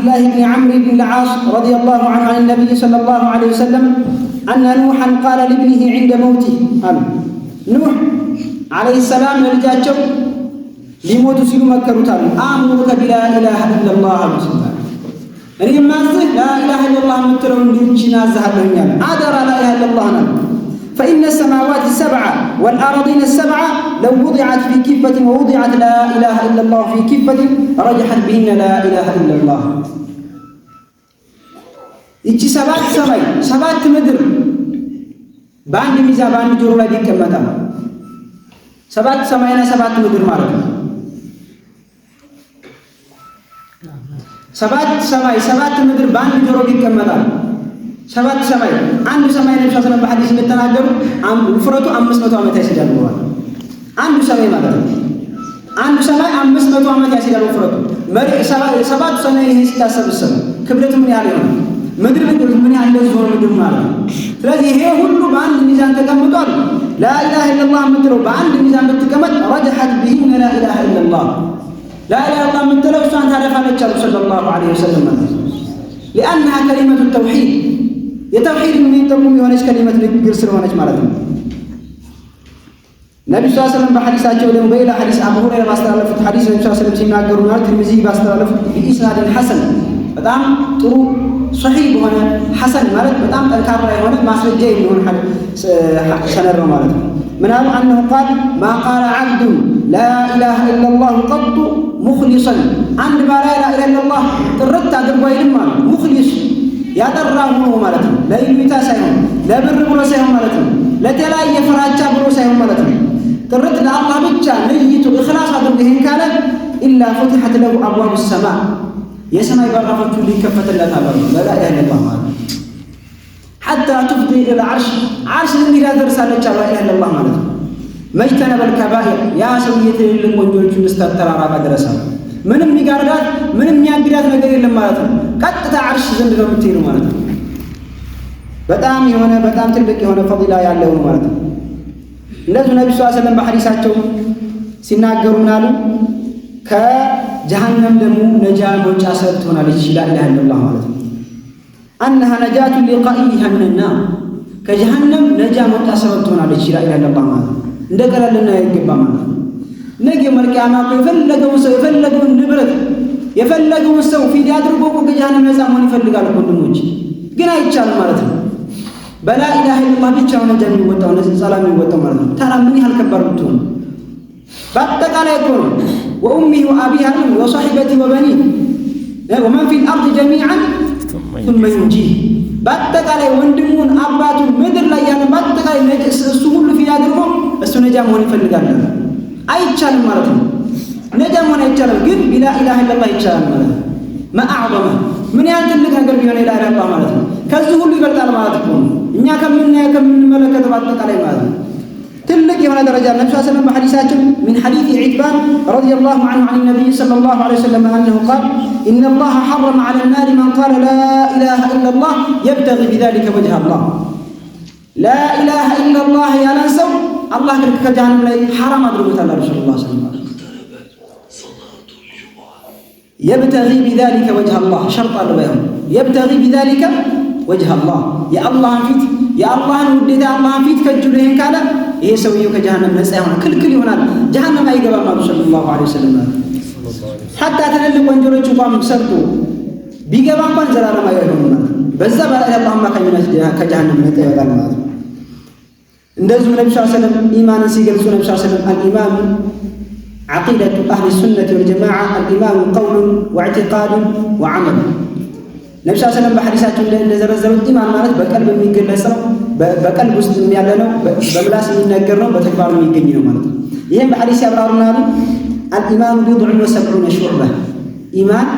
الله بن عمرو بن العاص رضي الله عنه عن النبي صلى الله عليه وسلم أن نوحا قال لابنه عند موته نوح عليه السلام لرجاته لموت سيلو مكروتال آمرك بلا إله إلا الله أنا ما لا إله إلا الله مترون ديننا زهدنا عذر لا إله إلا الله فإن السماوات السبعة والأرضين السبعة لو وضعت في كفة ووضعت لا إله إلا الله في كفة رجحت بهن لا إله إلا الله. إيش سبعة سماي سبعة مدر باند ميزا باند جورلا ديك كمتا سبعة سماينا سبعة مدر مارك سبعة سماي سبعة مدر باند جورلا ديك كمتا سبعة سماي عند سماي النبي صلى الله عليه وسلم بحديث متناجر وفرته 500 ዓመት ያስይዛል ብለዋል። አንዱ ሰማይ ማለት ነው። አንዱ ሰማይ 500 ዓመት ያስይዛል ወፍረቱ። ሰባቱ ሰማይ ይሄን ሲታሰብሰብ ክብደቱ ምን ያህል ነው? ምድር ምን ያህል ነው ምድር ማለት ነው። ስለዚህ ይሄ ሁሉ በአንድ ሚዛን ተቀምጧል። لا اله الا الله ምትለው በአንድ ሚዛን ብትቀመጥ رجحت بهن لا اله الا الله لا اله الا الله ምትለው እሷን ታረፋለች አሉ ሰለላሁ ዐለይሂ ወሰለም لانها كلمه التوحيد የተውሂድ የሚጠቁም የሆነች ከሊመት ንግግር ስለሆነች ማለት ነው። ነብዩ ሰለላሁ ዐለይሂ ወሰለም በሐዲሳቸው ደግሞ በሌላ ሐዲስ አቡ ሁረይራ ባስተላለፉት ሐዲስ ነብዩ ሰለላሁ ዐለይሂ ወሰለም ሲናገሩ ማለት ትርሚዚ ባስተላለፉት በኢስናድ ሐሰን በጣም ጥሩ ሶሒህ በሆነ ሐሰን ማለት በጣም ጠንካራ የሆነ ማስረጃ የሚሆን ሰነድ ነው ማለት ነው። ምናሉ አንሁ ቃል ما قال عبد لا اله الا الله قط مخلصا አንድ ባሪያ لا اله الا الله ጥርት አድርጎ አይልም ማለት ሙኽሊስ ያጠራው ነው ማለት ነው። ለይሉኝታ ሳይሆን ለብር ብሎ ሳይሆን ማለት ነው። ለተለያየ ፍራቻ ብሎ ሳይሆን ማለት ነው። ጥርት ለአላህ ብቻ ንይቱ ኢኽላስ አድርጎ ይሄን ካለ ኢላ فتحت له ابواب السماء የሰማይ በራፎቹ ሊከፈትለታል لا اله الا الله ማለት حتى تفضي الى العرش عرش እንዲላ ደርሳለች لا اله الا الله ማለት ነው። መጅተነበ الكبائر ያ ሰው የትልልቅ ወንጀሎችንስተተራራ በደረሰ ምንም ይጋርዳት ምንም ያንግዳት ነገር የለም ማለት ነው። ቀጥታ አርሽ ዘንድ ነው የምትሄደው ማለት ነው። በጣም የሆነ በጣም ትልቅ የሆነ ፈዲላ ያለው ነው ማለት ነው። እንደዚህ ነብዩ ሰለላሁ ዐለይሂ ወሰለም በሐዲሳቸው ሲናገሩ ምናሉ ከጀሃነም ደግሞ ነጃ መውጫ ሰበብ ትሆናለች ላ ኢላሃ ኢላላህ ማለት ነው። አንها ነጃቱ ሊቃኢሃ ሚንና ከጀሃነም ነጃ መውጫ ሰበብ ትሆናለች ላ ኢላሃ ኢላላህ ማለት ነው። እንደቀላልና ይገባ ማለት ነው። ነገ መልቂያማ የፈለገውን ሰው የፈለገውን ንብረት የፈለገውን ሰው ፊት አድርጎ ከጀሃነም ነፃ መሆን ይፈልጋል ወንድሞች፣ ግን አይቻልም ማለት ነው። በላ ኢላሃ ኢላላህ ብቻ ነው ነጃ የሚወጣው ሰላም የሚወጣው ማለት ነው። ታራ ምን ያህል ከባድ ብትሆን በአጠቃላይ እኮ ነው ወኡሚሂ ወአቢሂ ወصاحبتي وبني ومن في الارض جميعا ثم ينجيه በአጠቃላይ ወንድሙን አባቱን ምድር ላይ ያለ በአጠቃላይ እሱ ሁሉ ፊት አድርጎ እሱ ነጃ መሆን ይፈልጋል አይቻልም ማለት ነው። ነጃ መሆን አይቻልም፣ ግን ቢላ ኢላሃ ኢላላህ ይቻላል ማለት ነው። ማአዕዘመ ምን ያህል ትልቅ ነገር ቢሆን ኢላሃ ኢላላህ ማለት ነው። ከዚህ ሁሉ ይበልጣል ማለት ነው። እኛ ከምናየው ከምንመለከተው አጠቃላይ ማለት ነው ትልቅ የሆነ ደረጃ ነብዩ ሰለላሁ ዐለይሂ ወሰለም በሐዲሳቸው من حديث عتبان رضي الله عنه عن النبي صلى الله عليه وسلم أنه قال إن الله حرم على النار من قال لا إله إلا الله يبتغي بذلك وجه الله لا إله إلا الله يا نسو الله كجهنم لا حرام أدركت الله رسول الله صلى الله عليه وسلم يبتغي بذلك وجه الله شرط البيان يبتغي بذلك وجه الله يا الله فيت يا الله وديت الله فيت كجلهن قال ይሄ ሰውየው ከጀሃነም ነፃ ይሆናል ክልክል ይሆናል ጀሃነም አይገባም ማለት ሰለላሁ ዐለይሂ ወሰለም حتى ትልልቅ ወንጀሎች እንኳን ሰርቶ ቢገባ እንኳን ዘላለም አይሆንም ማለት በዛ በላይ አላህ ማከኝነት ከጀሃነም ነፃ ይወጣል ማለት ነው። እንደዚሁ ነብዩ ሰለላሁ ዐለይሂ ወሰለም ኢማንን ሲገልጹ ነብዩ ሰለላሁ ዐለይሂ ወሰለም አልኢማን عقيدة أهل السنة والجماعة الإيمان قول واعتقاد وعمل ነብዩ ሰለላሁ ዐለይሂ ወሰለም በሐዲሳቸው እንደዘረዘሩት ኢማን ማለት በቀልብ የሚገለጽ ነው፣ በቀልብ ውስጥ ያለ ነው፣ በምላስ የሚነገር ነው፣ በተግባር የሚገኝ ነው ማለት ነው። ይሄን በሐዲስ ያብራሩና الإيمان بضع وسبعون شعبة ኢማን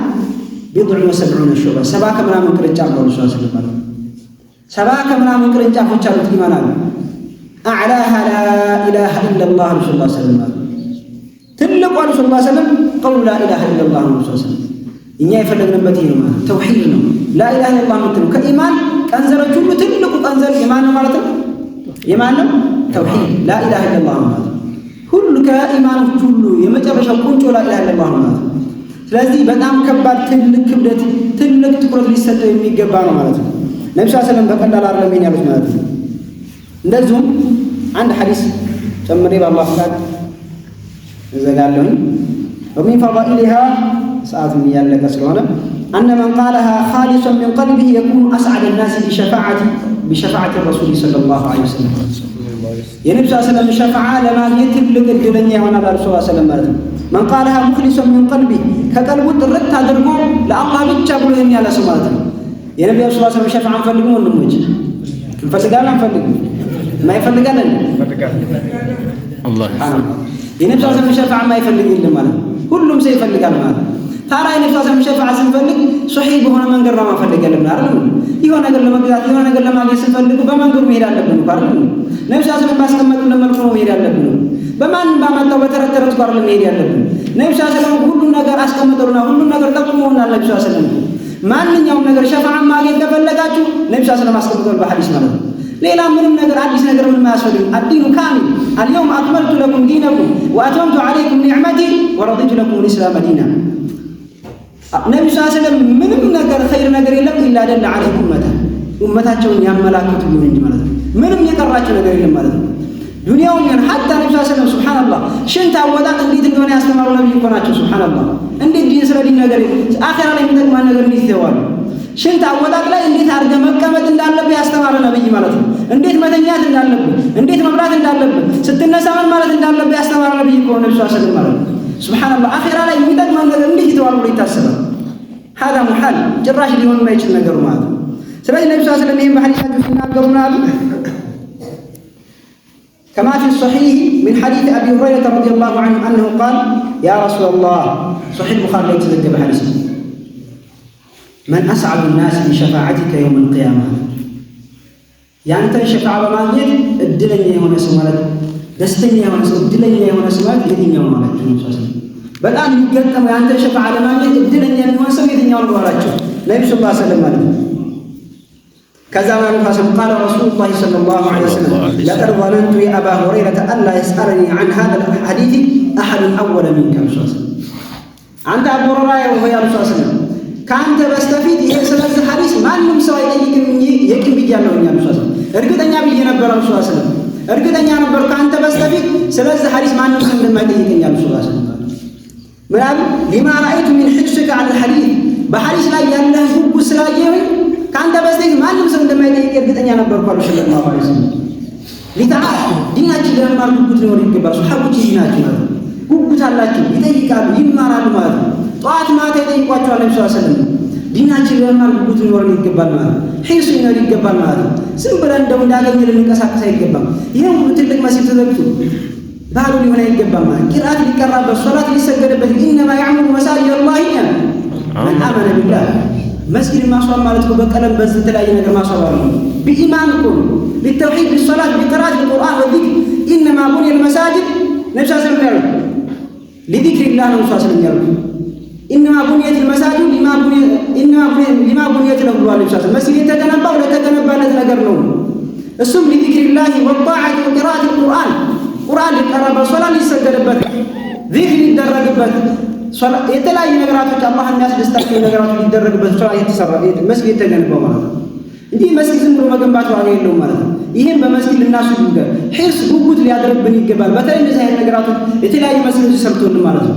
بضع وسبعون شعبة ሰባ ከምናምን ቅርንጫፍ ነው ነብዩ ሰለላሁ ዐለይሂ ወሰለም ሰባ ከምናምን ቅርንጫፎች አሉት ኢማን አለ أعلاها لا إله إلا الله رسول الله صلى الله عليه وسلم ትልቁ ረሱል ሰለላሁ ዐለይሂ ወሰለም قول لا إله إلا الله رسول الله صلى الله عليه وسلم እኛ የፈለግንበት ይሄ ነው ተውሂድ ነው لا إله إلا الله ምትለው ከኢማን ቀንዘሮች ሁሉ ትልቁ ቀንዘር ኢማን ነው ማለት ነው። ኢማን ነው ተውሂድ لا إله إلا الله ማለት ሁሉ ከኢማኖች ሁሉ የመጨረሻው ቁንጮ لا إله إلا الله ማለት ስለዚህ በጣም ከባድ ትልቅ ክብደት ትልቅ ትኩረት ሊሰጠው የሚገባ ነው ማለት ነው። ነብዩ ሰለላሁ ዐለይሂ ወሰለም በቀላል አይደለም ያሉት ማለት ነው። እንደዚሁም አንድ ሐዲስ ጨምሬ በአላህ ፍቃድ እዘጋለሁ። ومن فضائلها ساعات ያለቀ ስለሆነ أن من قالها خالصا من قلبه يكون أسعد الناس بشفاعة الرسول صلى الله عليه وسلم የነብዩ ሰለላሁ ዐለይሂ ወሰለም ሸፋዓ ለማግኘት ትልቅ እድለኛ ይሆናል አሉ ሰለላሁ ዐለይሂ ወሰለም ማለት ነው። من قالها مخلصا من قلبه ከቀልቡ ጥርት አድርጎ ለአላህ ብቻ ብሎ የሚያለ ሰው ማለት ነው። የነብዩ ሰለላሁ ዐለይሂ ወሰለም ሸፋዓ እንፈልግም ወንድሞች እንፈልጋለን አንፈልግም ማይፈልጋለን አላህ የነብዩ ሰለላሁ ዐለይሂ ወሰለም ሸፋዓ ማይፈልግ የለም ማለት ነው። ሁሉም ሰው ይፈልጋል ማለት ነው። ታዲያ የነብዩ ሰለላሁ ዐለይሂ ወሰለም ሸፋዓ ስንፈልግ ሶሒህ በሆነ መንገድ ነው ማፈልግ ያለብን አይደል? የሆነ ነገር ለመግዛት የሆነ ነገር ለማግኘት ስንፈልግ በመንገዱ መሄድ አለብን አይደል? ነብዩ ሰለላሁ ዐለይሂ ወሰለም ባስቀመጡልን መልኩ ነው መሄድ ያለብን። በማንም ባመጣው በተረተረት ጋር ለመሄድ ያለብን። ነብዩ ሰለላሁ ዐለይሂ ወሰለም ሁሉን ነገር አስቀምጠውና ሁሉን ነገር ጠቁመውናል። ነብዩ ሰለላሁ ዐለይሂ ወሰለም ማንኛውም ነገር ሸፋዓ ማግኘት ከፈለጋችሁ ነብዩ ሰለላሁ ዐለይሂ ወሰለም አስቀምጠው በሐዲስ ማለት ነው። ሌላ ምንም ነገር አዲስ ነገር ምንም አያስፈልግም። አዲኑ ካሚል አልየውም አክመልቱ ለኩም ዲነኩም ወአተምቱ ዐለይኩም ኒዕመቲ ወረዲቱ ለኩም الإسلام ዲና። ነብዩ ሰለላሁ ዐለይሂ ወሰለም ምንም ነገር ኸይር ነገር የለም ኢላ ደለ ዐለይሂ ኡመታቸውን ያመላክቱ እንጂ ማለት ነው። ምንም የቀራቸው ነገር የለም ማለት ነው። ዱንያውን ያን ሐታ ነብዩ ሰለላሁ ዐለይሂ ወሰለም ሱብሃንአላህ ሽንት አወጣጥ እንዴት እንደሆነ ያስተማሩ ነብዩ እኮ ናቸው። ሱብሃንአላህ እንዴት ዲን ስለ ዲን ነገር አኺራ ላይ የሚጠቅማን ነገር እንዴት ይተዋሉ? ሽንት አወጣጥ ላይ እንዴት አድርገህ መቀመጥ እንዳለብህ ያስተማረ ነብይ ማለት ነው። እንዴት መተኛት እንዳለብህ፣ እንዴት መብላት እንዳለብህ፣ ስትነሳ ምን ማለት እንዳለብህ ያስተማረ ነብይ እኮ ነብዩ ሰለላሁ ዐለይሂ ወሰለም ማለት ነው። ሱብሃንአላህ አኺራ ላይ የሚጠቅማን ነገር እንዴት ይተዋሉ ብሎ ይታሰባል? هذا محال ጭራሽ ሊሆን የማይችል ነገር ማለት ነው። ስለዚህ ነብዩ ሰለላሁ ዐለይሂ ወሰለም ይሄን በሐዲሳቸው ሲናገሩና كما في الصحيح من حديث أبي هريرة رضي الله عنه أنه قال يا رسول الله صحيح البخاري يتذكر حديث من أسعد الناس بشفاعتك يوم القيامة يعني أنت الشفاعة ما جيت الدنيا هنا سمالك دستني هنا سمالك الدنيا هنا سمالك الدنيا هنا سمالك በጣም ይገጠም ያንተ ሸፋዓ ለማግኘት እድለኛ የሚሆን ሰው የትኛው ነው አላቸው ነብዩ ሰለላሁ ዐለይሂ ወሰለም ማለት ነው። ከዛ ማለት ነው قال رسول الله صلى الله عليه وسلم لقد ظننت يا ابا هريره الا يسالني عن هذا الحديث احد اول منك አንተ አቡ ሁረይራ ወይ አሉ ሰለላሁ ካንተ በስተፊት ይሄ ስለዚህ ሐዲስ ማንም ሰው አይጠይቅም እንጂ የቅም ብያለሁ እኛ ሰለላሁ እርግጠኛ ብዬ ነበር አሉ ሰለላሁ እርግጠኛ ነበር ካንተ በስተፊት ስለዚህ ሐዲስ ማንም ሰው እንደማይጠይቀኝ አሉ ሰለላሁ ምናል لما رايت من حرصك على الحديث በሐዲስ ላይ ያለህ ጉጉት ስላየሁኝ ካንተ በስተፊት ማንም ሰው እንደማይጠይቅ እርግጠኛ ነበርኩ አሉ ሰለላሁ ዐለይሂ ወሰለም። ሊታዓፍ ዲናችን ለማር ጉጉት ነው ይገባል። ሱሐቦች ዲናችን ማለት ጉጉት አላቸው፣ ይጠይቃሉ፣ ይማራሉ ማለት ነው። ጧት ማታ ይጠይቋቸዋል ነብዩ ሰለላሁ ዐለይሂ ወሰለም። ዲናችን ለማር ጉጉት ነው ይገባል ማለት ነው። ሒርስ ነው ይገባል ማለት ነው። ዝም ብለን እንደው እንዳገኘ ልንቀሳቀስ አይገባም። ይሄ ሁሉ ትልቅ መስጊድ ተዘግቶ ባሉ ሊሆን አይገባም ማለት ቂርአት ሊቀራበት ሶላት ሊሰገድበት ኢነማ ያዕሙሩ መሳጅድ አላህ መን አመነ ቢላህ መስጊድ ማስዋብ ማለት ነው። በቀለም በተለያየ ነገር ማስዋብ ነው። በኢማን እኮ بالتوحيد بالصلاه بقراءه القران والذكر انما بني المساجد ነብዩ ሰለላሁ ዐለይሂ ወሰለም لذكر الله ነብዩ ሰለላሁ ዐለይሂ ወሰለም ያሉት انما بنيت المساجد لما بنيت له الله ነብዩ ሰለላሁ መስጊድ የተገነባው ለተገነባለት ነገር ነው። እሱም لذكر الله والطاعه وقراءه القران ቁርአን ሊቀራበት ሶላት ሊሰገድበት ዚክር ሊደረግበት የተለያዩ ነገራቶች አላህ የሚያስደስታቸው ነገራቶች ሊደረግበት ሶላት የተሰራ መስጊድ የተገነባው ማለት ነው። እንዲህ መስጊድ ዝም ብሎ መገንባት ዋጋ የለውም ማለት ነው። ይሄን በመስጊድ ልናስቡ ሒርስ ጉጉት ሊያደርብን ይገባል። በተለይ እንደዚህ አይነት ነገራቶች የተለያዩ መስጊዶች ሰርተውልን ማለት ነው።